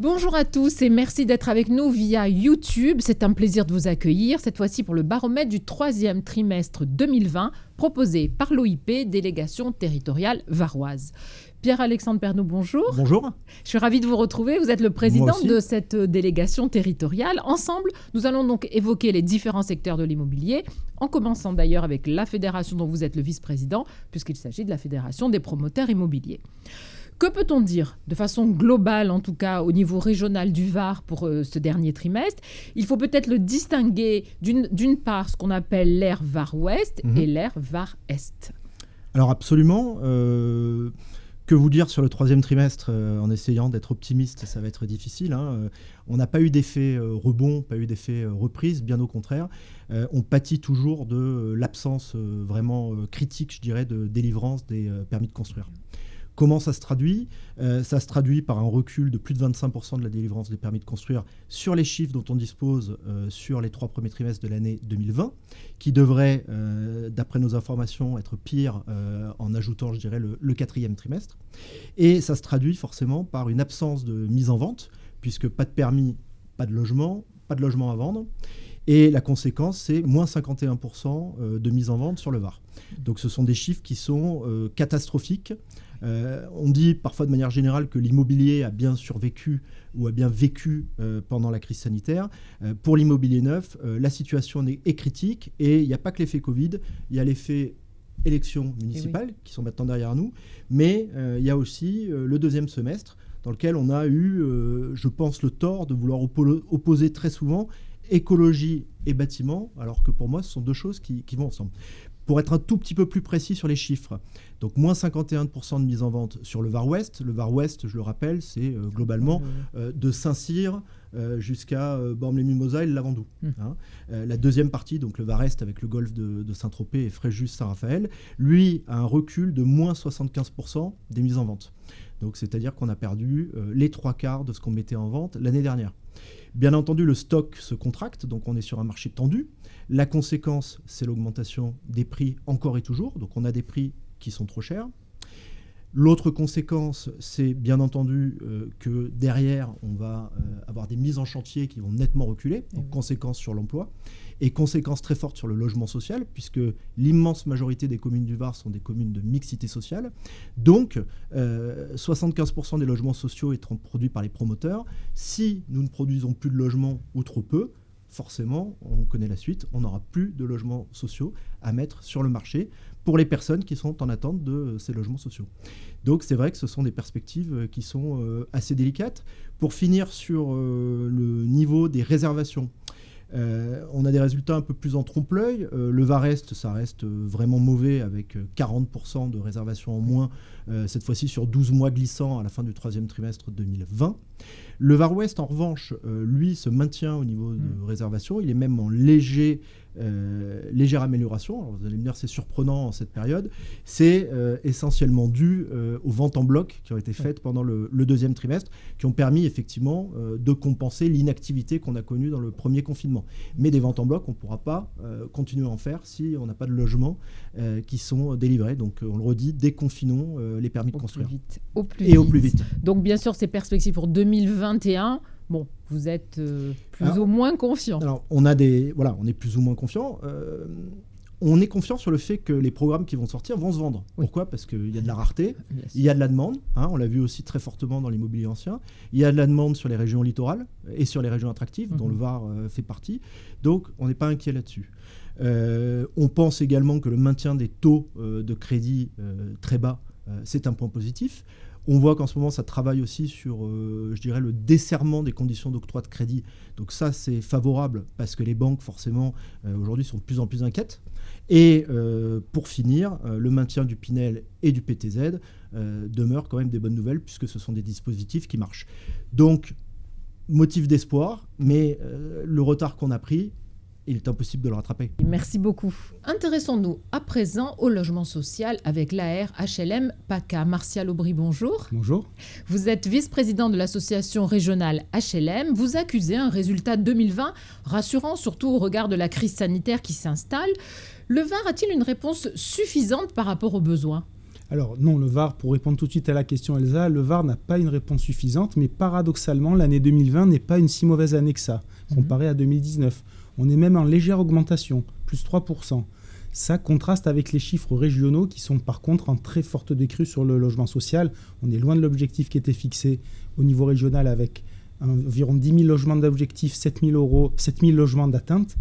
Bonjour à tous et merci d'être avec nous via YouTube. C'est un plaisir de vous accueillir, cette fois-ci pour le baromètre du 3e trimestre 2020, proposé par l'OIP, délégation territoriale varoise. Pierre-Alexandre Pernoud, bonjour. Bonjour. Je suis ravie de vous retrouver. Vous êtes le président de cette délégation territoriale. Ensemble, nous allons donc évoquer les différents secteurs de l'immobilier, en commençant d'ailleurs avec la fédération dont vous êtes le vice-président, puisqu'il s'agit de la Fédération des promoteurs immobiliers. Que peut-on dire, de façon globale en tout cas, au niveau régional du Var pour ce dernier trimestre? Il faut peut-être le distinguer d'une part ce qu'on appelle l'ère Var-Ouest et l'ère Var-Est. Alors absolument. Que vous dire sur le 3e trimestre en essayant d'être optimiste, ça va être difficile. On n'a pas eu d'effet rebond, pas eu d'effet reprise, bien au contraire. On pâtit toujours de l'absence vraiment critique, je dirais, de délivrance des permis de construire. Comment ça se traduit ? Ça se traduit par un recul de plus de 25% de la délivrance des permis de construire sur les chiffres dont on dispose sur les 3 premiers trimestres de l'année 2020, qui devrait, d'après nos informations, être pire en ajoutant, je dirais, le 4e trimestre. Et ça se traduit forcément par une absence de mise en vente, puisque pas de permis, pas de logement à vendre. Et la conséquence, c'est moins 51% de mise en vente sur le Var. Donc ce sont des chiffres qui sont catastrophiques. On dit parfois de manière générale que l'immobilier a bien survécu ou a bien vécu pendant la crise sanitaire. Pour l'immobilier neuf, la situation est critique et il n'y a pas que l'effet Covid, il y a l'effet élections municipales qui sont maintenant derrière nous, mais il y a aussi le 2e semestre dans lequel on a eu, je pense, le tort de vouloir opposer très souvent écologie et bâtiment, alors que pour moi, ce sont deux choses qui vont ensemble. Pour être un tout petit peu plus précis sur les chiffres, donc moins 51% de mise en vente sur le Var-Ouest. Le Var-Ouest, je le rappelle, c'est globalement de Saint-Cyr jusqu'à Bormes-les-Mimosas et le Lavandou. La deuxième partie, donc le Var-Est avec le golfe de Saint-Tropez et Fréjus-Saint-Raphaël, lui a un recul de moins 75% des mises en vente. Donc c'est-à-dire qu'on a perdu les 3/4 de ce qu'on mettait en vente l'année dernière. Bien entendu, le stock se contracte, donc on est sur un marché tendu. La conséquence, c'est l'augmentation des prix encore et toujours. Donc on a des prix qui sont trop chers. L'autre conséquence, c'est bien entendu que derrière, on va avoir des mises en chantier qui vont nettement reculer, donc conséquence sur l'emploi, et conséquence très forte sur le logement social, puisque l'immense majorité des communes du Var sont des communes de mixité sociale. Donc, 75% des logements sociaux étant produits par les promoteurs. Si nous ne produisons plus de logements ou trop peu, forcément, on connaît la suite, on n'aura plus de logements sociaux à mettre sur le marché pour les personnes qui sont en attente de ces logements sociaux. Donc c'est vrai que ce sont des perspectives qui sont assez délicates. Pour finir sur le niveau des réservations, on a des résultats un peu plus en trompe-l'œil. Le Var-Est, ça reste vraiment mauvais avec 40% de réservations en moins, cette fois-ci sur 12 mois glissants à la fin du 3e trimestre 2020. Le Var-Ouest, en revanche, lui, se maintient au niveau de réservation. Il est même en légère amélioration. Alors, vous allez me dire, c'est surprenant en cette période. C'est essentiellement dû aux ventes en bloc qui ont été faites pendant le 2e trimestre, qui ont permis effectivement de compenser l'inactivité qu'on a connue dans le premier confinement. Mais des ventes en bloc, on ne pourra pas continuer à en faire si on n'a pas de logements qui sont délivrés. Donc, on le redit, déconfinons les permis de construire. Au plus vite. Donc, bien sûr, ces perspectives pour 2021... Bon, vous êtes plus ou moins confiant. Alors, on est plus ou moins confiant. On est confiant sur le fait que les programmes qui vont sortir vont se vendre. Oui. Pourquoi ? Parce qu'il y a de la rareté, il y a de la demande. On l'a vu aussi très fortement dans l'immobilier ancien. Il y a de la demande sur les régions littorales et sur les régions attractives, dont le Var fait partie. Donc, on n'est pas inquiet là-dessus. On pense également que le maintien des taux de crédit très bas, c'est un point positif. On voit qu'en ce moment, ça travaille aussi sur, je dirais, le desserrement des conditions d'octroi de crédit. Donc ça, c'est favorable parce que les banques, forcément, aujourd'hui, sont de plus en plus inquiètes. Et pour finir, le maintien du Pinel et du PTZ demeure quand même des bonnes nouvelles puisque ce sont des dispositifs qui marchent. Donc, motif d'espoir, mais le retard qu'on a pris, il est impossible de le rattraper. Merci beaucoup. Intéressons-nous à présent au logement social avec l'AR HLM PACA. Martial Aubry, bonjour. Bonjour. Vous êtes vice-président de l'association régionale HLM. Vous accusez un résultat 2020 rassurant, surtout au regard de la crise sanitaire qui s'installe. Le Var a-t-il une réponse suffisante par rapport aux besoins ? Alors non, le VAR, pour répondre tout de suite à la question Elsa, le VAR n'a pas une réponse suffisante, mais paradoxalement, l'année 2020 n'est pas une si mauvaise année que ça, comparée à 2019. On est même en légère augmentation, plus 3%. Ça contraste avec les chiffres régionaux qui sont par contre en très forte décrue sur le logement social. On est loin de l'objectif qui était fixé au niveau régional avec environ 10 000 logements d'objectif, 7 000 logements d'atteinte.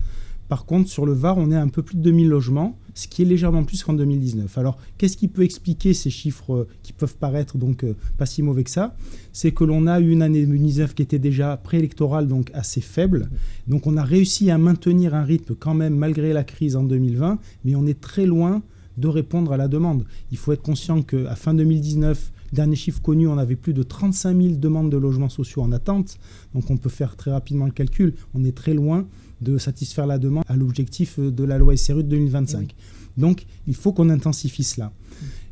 Par contre, sur le VAR, on est à un peu plus de 2 000 logements, ce qui est légèrement plus qu'en 2019. Alors, qu'est-ce qui peut expliquer ces chiffres qui peuvent paraître donc pas si mauvais que ça? C'est que l'on a eu une année 2019 qui était déjà préélectorale, donc assez faible. Donc, on a réussi à maintenir un rythme quand même malgré la crise en 2020, mais on est très loin de répondre à la demande. Il faut être conscient qu'à fin 2019, dernier chiffre connu, on avait plus de 35 000 demandes de logements sociaux en attente. Donc, on peut faire très rapidement le calcul. On est très loin de satisfaire la demande à l'objectif de la loi SRU de 2025. Oui. Donc, il faut qu'on intensifie cela.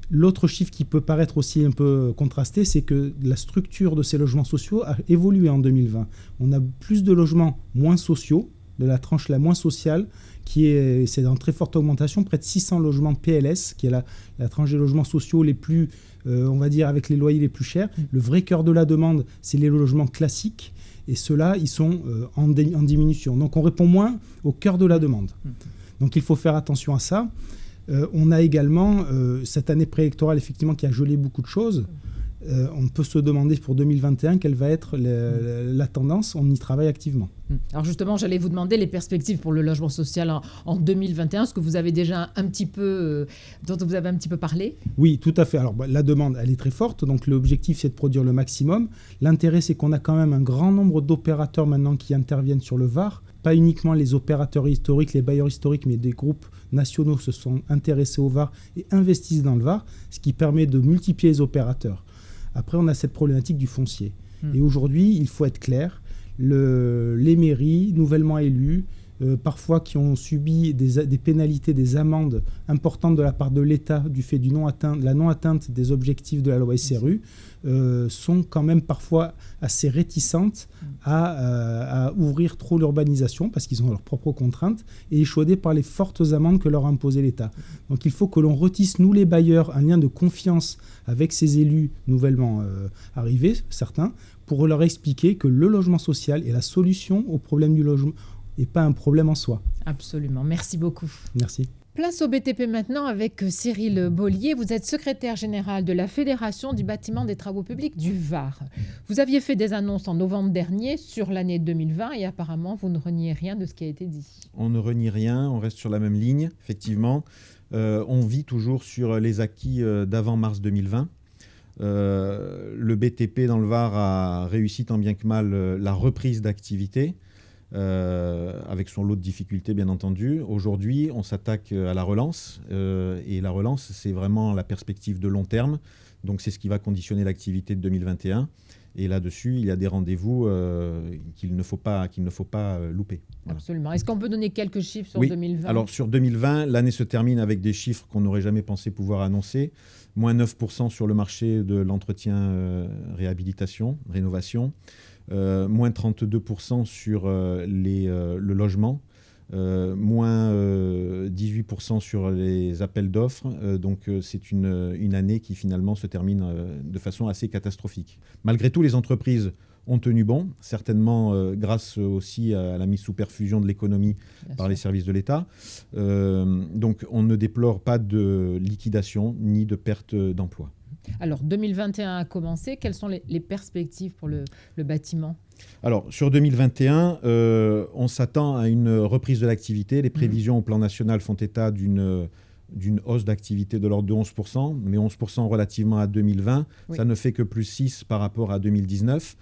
L'autre chiffre qui peut paraître aussi un peu contrasté, c'est que la structure de ces logements sociaux a évolué en 2020. On a plus de logements moins sociaux, de la tranche la moins sociale, c'est en très forte augmentation, près de 600 logements PLS, qui est la tranche des logements sociaux les plus, on va dire, avec les loyers les plus chers. Le vrai cœur de la demande, c'est les logements classiques. Et ceux-là, ils sont en diminution. Donc, on répond moins au cœur de la demande. Donc, il faut faire attention à ça. On a également cette année préélectorale, effectivement, qui a gelé beaucoup de choses. On peut se demander pour 2021 quelle va être la tendance. On y travaille activement. Alors justement, j'allais vous demander les perspectives pour le logement social en 2021, ce que vous avez déjà un petit peu, dont vous avez un petit peu parlé. Oui, tout à fait. Alors la demande, elle est très forte, donc l'objectif c'est de produire le maximum. L'intérêt, c'est qu'on a quand même un grand nombre d'opérateurs maintenant qui interviennent sur le VAR. Pas uniquement les opérateurs historiques, les bailleurs historiques, mais des groupes nationaux se sont intéressés au VAR et investissent dans le VAR, ce qui permet de multiplier les opérateurs. Après, on a cette problématique du foncier. Et aujourd'hui, il faut être clair, les mairies nouvellement élues, parfois qui ont subi des pénalités, des amendes importantes de la part de l'État du fait de la non-atteinte des objectifs de la loi SRU, sont quand même parfois assez réticentes à ouvrir trop l'urbanisation parce qu'ils ont leurs propres contraintes et échaudés par les fortes amendes que leur a imposé l'État. Donc il faut que l'on retisse, nous les bailleurs, un lien de confiance avec ces élus nouvellement arrivés, certains, pour leur expliquer que le logement social est la solution au problème du logement et pas un problème en soi. Absolument. Merci beaucoup. Merci. Place au BTP maintenant avec Cyril Bollier. Vous êtes secrétaire général de la Fédération du bâtiment des travaux publics du Var. Vous aviez fait des annonces en novembre dernier sur l'année 2020 et apparemment vous ne reniez rien de ce qui a été dit. On ne renie rien, on reste sur la même ligne, effectivement. On vit toujours sur les acquis d'avant mars 2020. Le BTP dans le Var a réussi tant bien que mal la reprise d'activité. Avec son lot de difficultés, bien entendu. Aujourd'hui, on s'attaque à la relance. Et la relance, c'est vraiment la perspective de long terme. Donc, c'est ce qui va conditionner l'activité de 2021. Et là-dessus, il y a des rendez-vous qu'il ne faut pas louper. Voilà. Absolument. Est-ce qu'on peut donner quelques chiffres sur 2020 ? Alors, sur 2020, l'année se termine avec des chiffres qu'on n'aurait jamais pensé pouvoir annoncer. Moins 9% sur le marché de l'entretien, réhabilitation, rénovation. Moins 32% sur le logement, moins 18% sur les appels d'offres. Donc c'est une année qui finalement se termine de façon assez catastrophique. Malgré tout, les entreprises ont tenu bon, certainement grâce aussi à la mise sous perfusion de l'économie par les services de l'État. Donc on ne déplore pas de liquidation ni de perte d'emploi. Alors, 2021 a commencé. Quelles sont les perspectives pour le bâtiment ? Alors, sur 2021, on s'attend à une reprise de l'activité. Les prévisions au plan national font état d'une hausse d'activité de l'ordre de 11%, mais 11% relativement à 2020. Oui. Ça ne fait que plus 6 par rapport à 2019.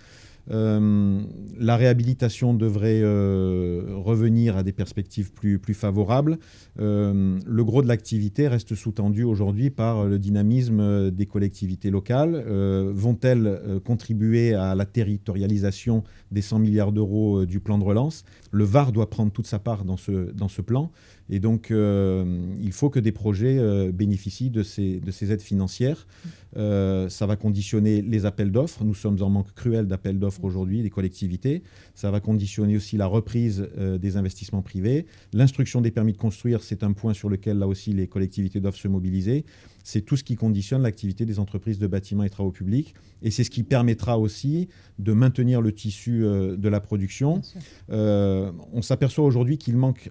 La réhabilitation devrait revenir à des perspectives plus favorables. Le gros de l'activité reste sous-tendu aujourd'hui par le dynamisme des collectivités locales. Vont-elles contribuer à la territorialisation des 100 milliards d'euros du plan de relance ? Le Var doit prendre toute sa part dans ce plan. Et donc, il faut que des projets bénéficient de ces aides financières. Ça va conditionner les appels d'offres. Nous sommes en manque cruel d'appels d'offres aujourd'hui, des collectivités. Ça va conditionner aussi la reprise des investissements privés. L'instruction des permis de construire, c'est un point sur lequel, là aussi, les collectivités doivent se mobiliser. c'est tout ce qui conditionne l'activité des entreprises de bâtiments et travaux publics. Et c'est ce qui permettra aussi de maintenir le tissu de la production. On s'aperçoit aujourd'hui qu'il manque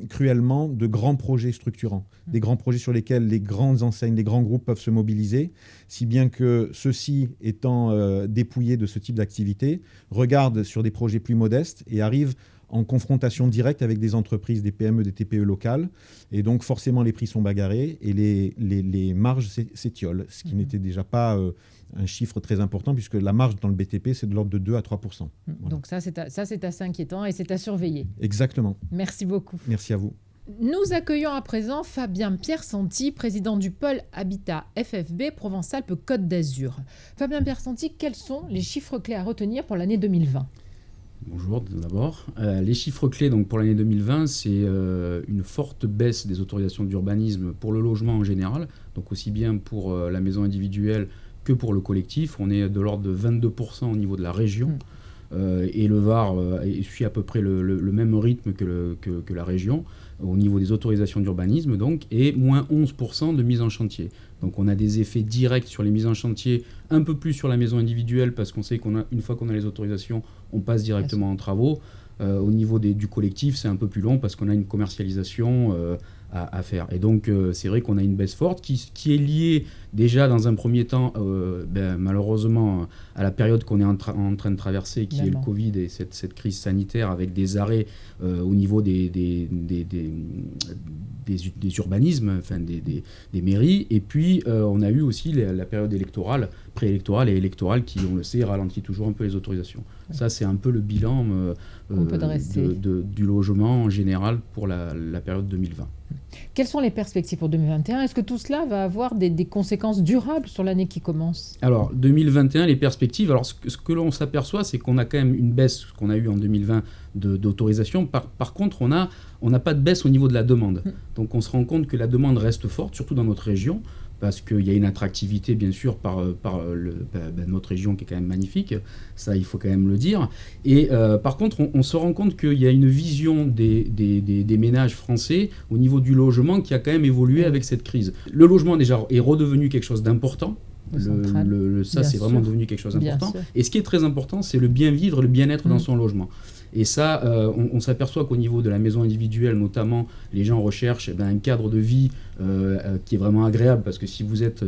cruellement de grands projets structurants, des grands projets sur lesquels les grandes enseignes, les grands groupes peuvent se mobiliser, si bien que ceux-ci, étant dépouillés de ce type d'activité, regardent sur des projets plus modestes et arrivent en confrontation directe avec des entreprises, des PME, des TPE locales. Et donc, forcément, les prix sont bagarrés et les marges s'étiolent, ce qui n'était déjà pas un chiffre très important, puisque la marge dans le BTP, c'est de l'ordre de 2 à 3%. Voilà. Donc ça, c'est assez inquiétant et c'est à surveiller. Exactement. Merci beaucoup. Merci à vous. Nous accueillons à présent Fabien Piersanti, président du pôle Habitat FFB Provence-Alpes-Côte d'Azur. Fabien Piersanti, quels sont les chiffres clés à retenir pour l'année 2020 ? Bonjour d'abord. Les chiffres clés donc, pour l'année 2020, c'est une forte baisse des autorisations d'urbanisme pour le logement en général, donc aussi bien pour la maison individuelle que pour le collectif. On est de l'ordre de 22% au niveau de la région. Et le Var suit à peu près le même rythme que la région au niveau des autorisations d'urbanisme, donc, et moins 11% de mise en chantier. Donc on a des effets directs sur les mises en chantier, un peu plus sur la maison individuelle, parce qu'on sait qu'une fois qu'on a les autorisations, on passe directement en travaux. Au niveau du collectif, c'est un peu plus long parce qu'on a une commercialisation à faire. Et donc, c'est vrai qu'on a une baisse forte qui est liée déjà dans un premier temps, malheureusement, à la période qu'on est en train de traverser, qui est le Covid et cette crise sanitaire avec des arrêts au niveau des urbanismes, enfin des mairies. Et puis, on a eu aussi la période électorale, préélectorale et électorale qui, on le sait, ralentit toujours un peu les autorisations. Oui. Ça, c'est un peu le bilan du logement en général pour la période 2020. Quelles sont les perspectives pour 2021 ? Est-ce que tout cela va avoir des conséquences durables sur l'année qui commence ? Alors, 2021, les perspectives, alors ce que l'on s'aperçoit, c'est qu'on a quand même une baisse qu'on a eue en 2020 d'autorisation. Par contre, on n'a pas de baisse au niveau de la demande. Donc, on se rend compte que la demande reste forte, surtout dans notre région, parce qu'il y a une attractivité, bien sûr, par notre région qui est quand même magnifique. Ça, il faut quand même le dire. Et par contre, on se rend compte qu'il y a une vision des ménages français au niveau du logement qui a quand même évolué avec cette crise. Le logement, déjà, est redevenu quelque chose d'important. Ça, c'est vraiment devenu quelque chose d'important. Et ce qui est très important, c'est le bien vivre, le bien-être dans son logement. Et ça, on s'aperçoit qu'au niveau de la maison individuelle, notamment, les gens recherchent un cadre de vie qui est vraiment agréable, parce que si vous êtes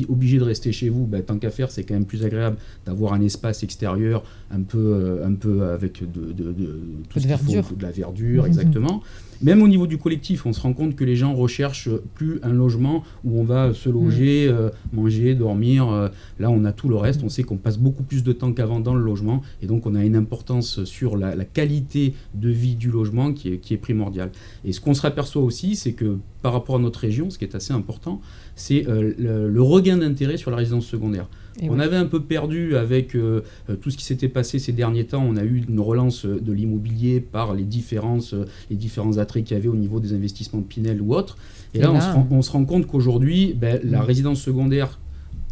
obligé de rester chez vous, tant qu'à faire, c'est quand même plus agréable d'avoir un espace extérieur un peu avec tout ce qu'il faut, de la verdure, exactement. Même au niveau du collectif, on se rend compte que les gens recherchent plus un logement où on va se loger, manger, dormir. Là, on a tout le reste. On sait qu'on passe beaucoup plus de temps qu'avant dans le logement. Et donc, on a une importance sur la qualité de vie du logement qui est primordiale. Et ce qu'on se aperçoit aussi, c'est que par rapport à notre région, ce qui est assez important, c'est le regain d'intérêt sur la résidence secondaire. On avait un peu perdu avec tout ce qui s'était passé ces derniers temps. On a eu une relance de l'immobilier par les différents attraits qu'il y avait au niveau des investissements de Pinel ou autres. Et là, on se rend compte qu'aujourd'hui, la résidence secondaire,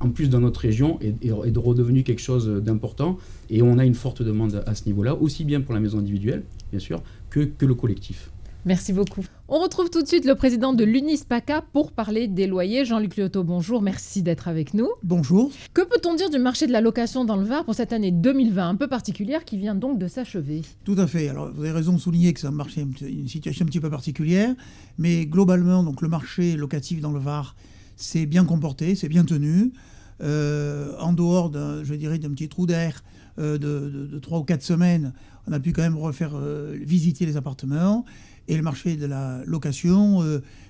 en plus dans notre région, est redevenue quelque chose d'important. Et on a une forte demande à ce niveau-là, aussi bien pour la maison individuelle, bien sûr, que le collectif. Merci beaucoup. On retrouve tout de suite le président de l'UNISPACA pour parler des loyers. Jean-Luc Liotto, bonjour, merci d'être avec nous. Bonjour. Que peut-on dire du marché de la location dans le Var pour cette année 2020, un peu particulière, qui vient donc de s'achever ? Tout à fait. Alors, vous avez raison de souligner que c'est un marché, une situation un petit peu particulière, mais globalement, donc, le marché locatif dans le Var s'est bien comporté, s'est bien tenu. En dehors d'un petit trou d'air de 3 ou 4 semaines, on a pu quand même refaire visiter les appartements. Et le marché de la location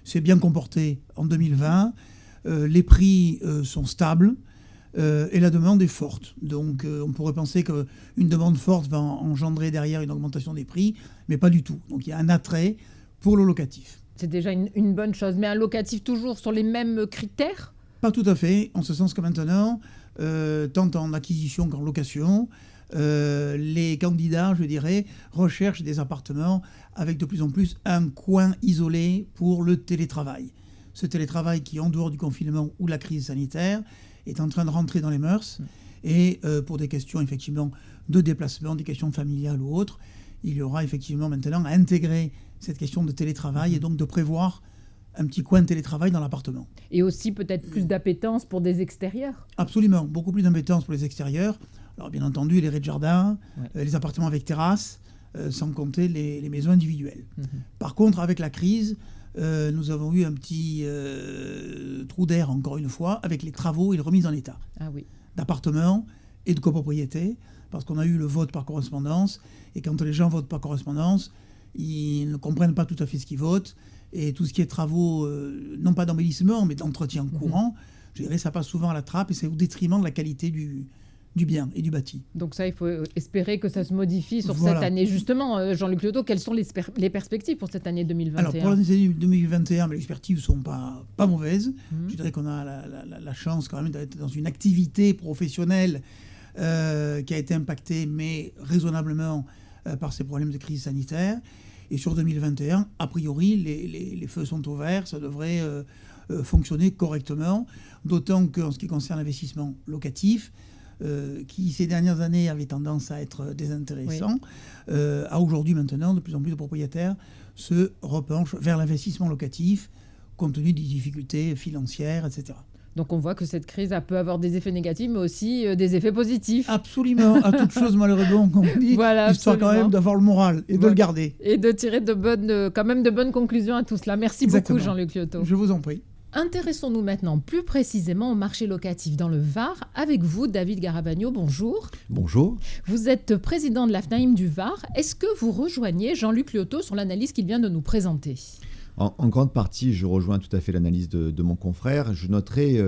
s'est bien comporté en 2020. Les prix sont stables et la demande est forte. Donc on pourrait penser qu'une demande forte va engendrer derrière une augmentation des prix, mais pas du tout. Donc il y a un attrait pour le locatif. C'est déjà une bonne chose. Mais un locatif toujours sur les mêmes critères ? Pas tout à fait, en ce sens que maintenant, tant en acquisition qu'en location, les candidats, je dirais, recherchent des appartements avec de plus en plus un coin isolé pour le télétravail. Ce télétravail qui, en dehors du confinement ou de la crise sanitaire, est en train de rentrer dans les mœurs. Et pour des questions, effectivement, de déplacement, des questions familiales ou autres, il y aura effectivement maintenant à intégrer cette question de télétravail et donc de prévoir un petit coin de télétravail dans l'appartement. Et aussi peut-être plus d'appétence pour des extérieurs. Absolument, beaucoup plus d'appétence pour les extérieurs. Alors bien entendu, les rez-de-jardin, les appartements avec terrasse, sans compter les maisons individuelles. Par contre, avec la crise, nous avons eu un petit trou d'air, encore une fois, avec les travaux et les remises en état d'appartements et de copropriétés, parce qu'on a eu le vote par correspondance, et quand les gens votent par correspondance, ils ne comprennent pas tout à fait ce qu'ils votent, et tout ce qui est travaux, non pas d'embellissement, mais d'entretien courant, je dirais, ça passe souvent à la trappe, et c'est au détriment de la qualité du bien et du bâti. Donc ça, il faut espérer que ça se modifie sur cette année. Justement, Jean-Luc Liottot, quelles sont les perspectives pour cette année 2021 ? Alors, pour l'année 2021, les perspectives ne sont pas mauvaises. Je dirais qu'on a la chance quand même d'être dans une activité professionnelle qui a été impactée, mais raisonnablement, par ces problèmes de crise sanitaire. Et sur 2021, a priori, les feux sont au vert, ça devrait fonctionner correctement, d'autant qu'en ce qui concerne l'investissement locatif, qui ces dernières années avait tendance à être désintéressant, à aujourd'hui maintenant, de plus en plus de propriétaires se repenchent vers l'investissement locatif, compte tenu des difficultés financières, etc. Donc on voit que cette crise peut avoir des effets négatifs, mais aussi des effets positifs. Absolument, à toute chose malheureusement, comme on dit, histoire quand même d'avoir le moral et de le garder. Et de tirer quand même de bonnes conclusions à tout cela. Merci beaucoup Jean-Luc Liottot. Je vous en prie. Intéressons-nous maintenant plus précisément au marché locatif dans le Var. Avec vous, David Garavagno, bonjour. Bonjour. Vous êtes président de l'AFNAIM du Var. Est-ce que vous rejoignez Jean-Luc Liottot sur l'analyse qu'il vient de nous présenter ? En grande partie, je rejoins tout à fait l'analyse de mon confrère. Je noterai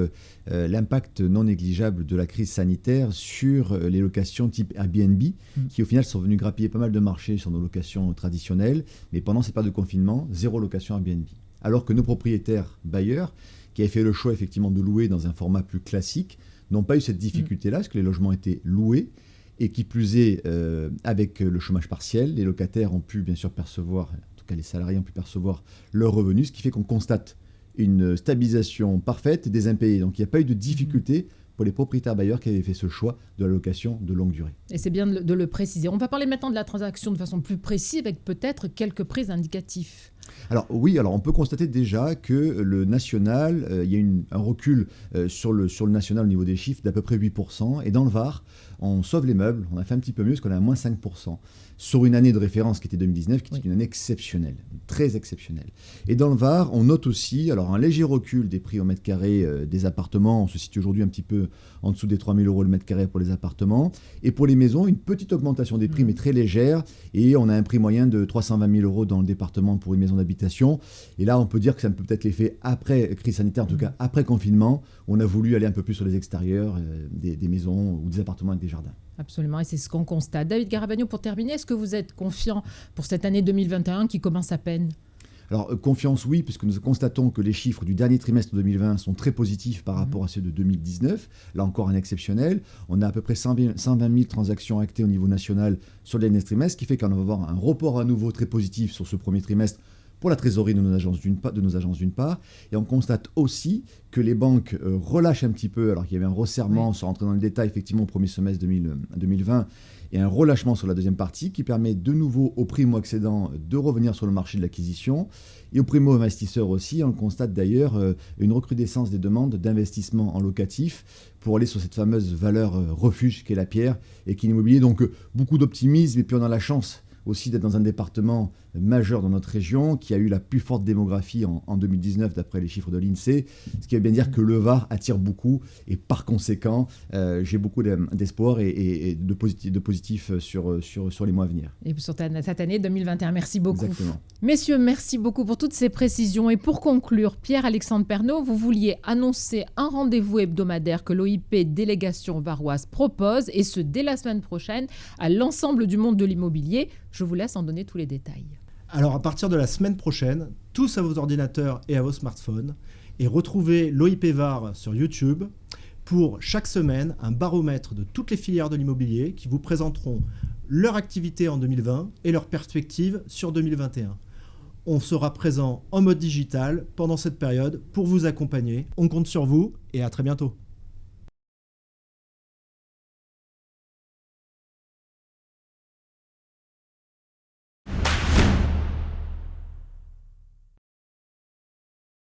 l'impact non négligeable de la crise sanitaire sur les locations type Airbnb, qui au final sont venues grappiller pas mal de marchés sur nos locations traditionnelles. Mais pendant cette période de confinement, 0 location Airbnb. Alors que nos propriétaires bailleurs, qui avaient fait le choix effectivement de louer dans un format plus classique, n'ont pas eu cette difficulté-là, parce que les logements étaient loués, et qui plus est, avec le chômage partiel, les locataires ont pu bien sûr percevoir, en tout cas les salariés ont pu percevoir leurs revenus, ce qui fait qu'on constate une stabilisation parfaite des impayés. Donc il n'y a pas eu de difficulté pour les propriétaires bailleurs qui avaient fait ce choix de la location de longue durée. Et c'est bien de le préciser. On va parler maintenant de la transaction de façon plus précise, avec peut-être quelques prix indicatifs. Alors oui, on peut constater déjà que le national, il y a un recul sur le national au niveau des chiffres d'à peu près 8%. Et dans le Var, on sauve les meubles, on a fait un petit peu mieux parce qu'on a à moins 5%. Sur une année de référence qui était 2019, qui était une année exceptionnelle, très exceptionnelle. Et dans le Var, on note aussi un léger recul des prix au mètre carré des appartements. On se situe aujourd'hui un petit peu en dessous des 3 000 € le mètre carré pour les appartements. Et pour les maisons, une petite augmentation des prix, mais très légère. Et on a un prix moyen de 320 000 € dans le département pour une maison d'habitation. Et là, on peut dire que ça peut peut-être l'effet après crise sanitaire, en tout cas après confinement. On a voulu aller un peu plus sur les extérieurs des maisons ou des appartements avec des jardins. Absolument, et c'est ce qu'on constate. David Garavagno, pour terminer, est-ce que vous êtes confiant pour cette année 2021 qui commence à peine ? Alors, confiance, oui, puisque nous constatons que les chiffres du dernier trimestre 2020 sont très positifs par rapport à ceux de 2019. Là encore, un exceptionnel. On a à peu près 120 000 transactions actées au niveau national sur le dernier trimestre, ce qui fait qu'on va avoir un report à nouveau très positif sur ce premier trimestre pour la trésorerie de nos agences d'une part. Et on constate aussi que les banques relâchent un petit peu, alors qu'il y avait un resserrement, sans rentrer dans le détail, effectivement, au premier semestre 2020, et un relâchement sur la deuxième partie qui permet de nouveau aux primo-accédants de revenir sur le marché de l'acquisition. Et aux primo-investisseurs aussi, on constate d'ailleurs une recrudescence des demandes d'investissement en locatif pour aller sur cette fameuse valeur refuge qu'est la pierre et qui est l'immobilier. Donc beaucoup d'optimisme, et puis on a la chance aussi d'être dans un département majeur dans notre région qui a eu la plus forte démographie en 2019 d'après les chiffres de l'INSEE, ce qui veut bien dire que le Var attire beaucoup et par conséquent j'ai beaucoup d'espoir et de positif sur les mois à venir. Et sur cette année 2021, merci beaucoup. Exactement. Messieurs, merci beaucoup pour toutes ces précisions. Et pour conclure, Pierre-Alexandre Pernaut, vous vouliez annoncer un rendez-vous hebdomadaire que l'OIP Délégation Varoise propose, et ce dès la semaine prochaine, à l'ensemble du monde de l'immobilier. Je vous laisse en donner tous les détails. Alors à partir de la semaine prochaine, tous à vos ordinateurs et à vos smartphones, et retrouvez l'OIP Var sur YouTube pour chaque semaine un baromètre de toutes les filières de l'immobilier qui vous présenteront leur activité en 2020 et leurs perspectives sur 2021. On sera présent en mode digital pendant cette période pour vous accompagner. On compte sur vous et à très bientôt.